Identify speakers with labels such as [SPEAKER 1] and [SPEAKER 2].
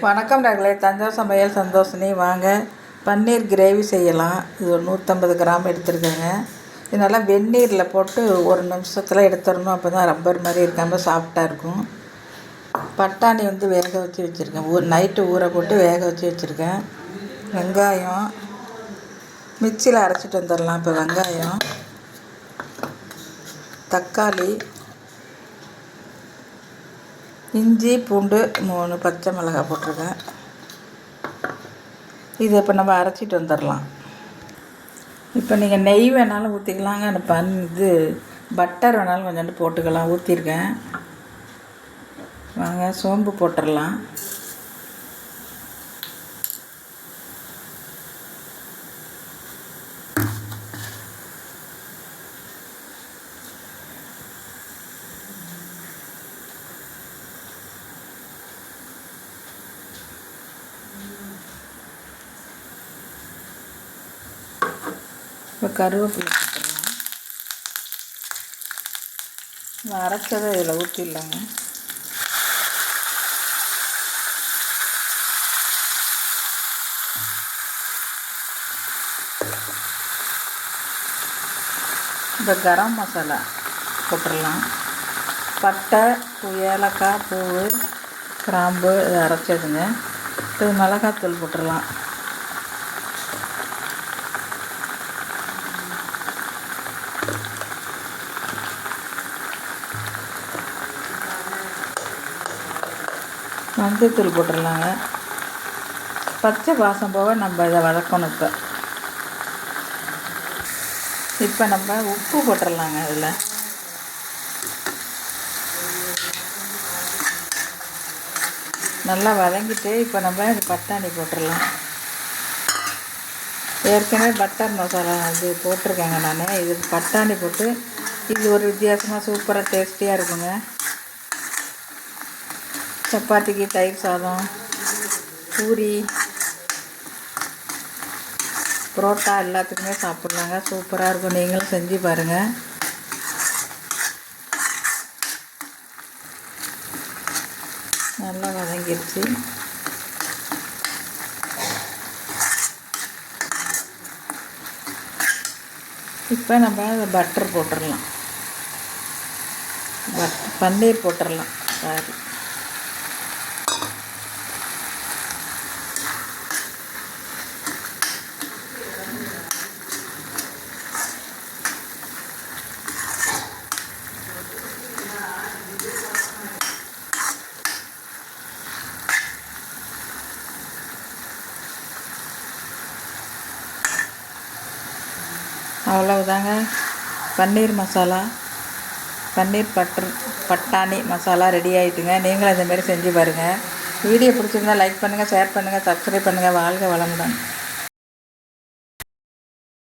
[SPEAKER 1] வணக்கம் நகலே. தஞ்சாவூர் சமையல் சந்தோஷினி. வாங்க பன்னீர் கிரேவி செய்யலாம். இது ஒரு 150 கிராம் எடுத்துருக்கேங்க. இது நல்லா வெந்நீரில் போட்டு ஒரு நிமிஷத்தில் எடுத்துடணும். அப்போ தான் ரப்பர் மாதிரி இருக்காமல் சாஃப்டாக இருக்கும். பட்டாணி வேக வச்சு வச்சுருக்கேன். நைட்டு ஊற போட்டு வேக வச்சு வச்சுருக்கேன். வெங்காயம் மிக்சியில் அரைச்சிட்டு வந்துடலாம். இப்போ வெங்காயம், தக்காளி, இஞ்சி, பூண்டு 3 பச்சை மிளகாய் போட்டிருக்கேன். இது இப்போ நம்ம அரைச்சிட்டு வந்துடலாம். இப்போ நீங்கள் நெய் வேணாலும் ஊற்றிக்கலாங்க. பட்டர் வேணாலும் கொஞ்சோண்டு போட்டுக்கலாம். ஊற்றிருக்கேன். வாங்க சோம்பு போட்டுடலாம். இப்போ கருவேப்பிலை போட்டுடலாம். அரைச்சதை இதில் ஊற்றிடலாங்க. இப்போ கரம் மசாலா போட்டுடலாம். பட்டை, ஏலக்காய், பூ, கிராம்பு இதை அரைச்சதுங்க. இது மிளகாத்தூள் போட்டுடலாம். மஞ்சத்தூள் போட்டுடலாங்க. பச்சை வாசம் போக நம்ம இதை வதக்கணும். இப்போ நம்ம உப்பு போட்டுடலாங்க. இதில் நல்லா வதங்கிட்டு இப்போ நம்ம பட்டாணி போட்டுடலாம். ஏற்கனவே பட்டர் மசாலா போட்டிருக்கேங்க நான். இது பட்டாணி போட்டு இது ஒரு வித்தியாசமாக சூப்பராக டேஸ்டியாக இருக்குங்க. சப்பாத்திக்கு, தயிர் சாதம், பூரி, புரோட்டா எல்லாத்துக்குமே சாப்பிட்லாங்க. சூப்பராக இருக்கும். நீங்களும் செஞ்சு பாருங்கள். நல்லா வதங்கிடுச்சு. இப்போ நம்ம பட்டர் போட்டுடலாம். பன்னீர் போட்டுடலாம். சாரி, அவ்வளவுதாங்க. பன்னீர் மசாலா, பன்னீர் பட்டாணி மசாலா ரெடி ஆகிட்டுங்க. நீங்களும் இதேமாரி செஞ்சு பாருங்கள். வீடியோ பிடிச்சிருந்தால் லைக் பண்ணுங்கள், ஷேர் பண்ணுங்கள், சப்ஸ்கிரைப் பண்ணுங்கள். வாழ்க வளமுடன்.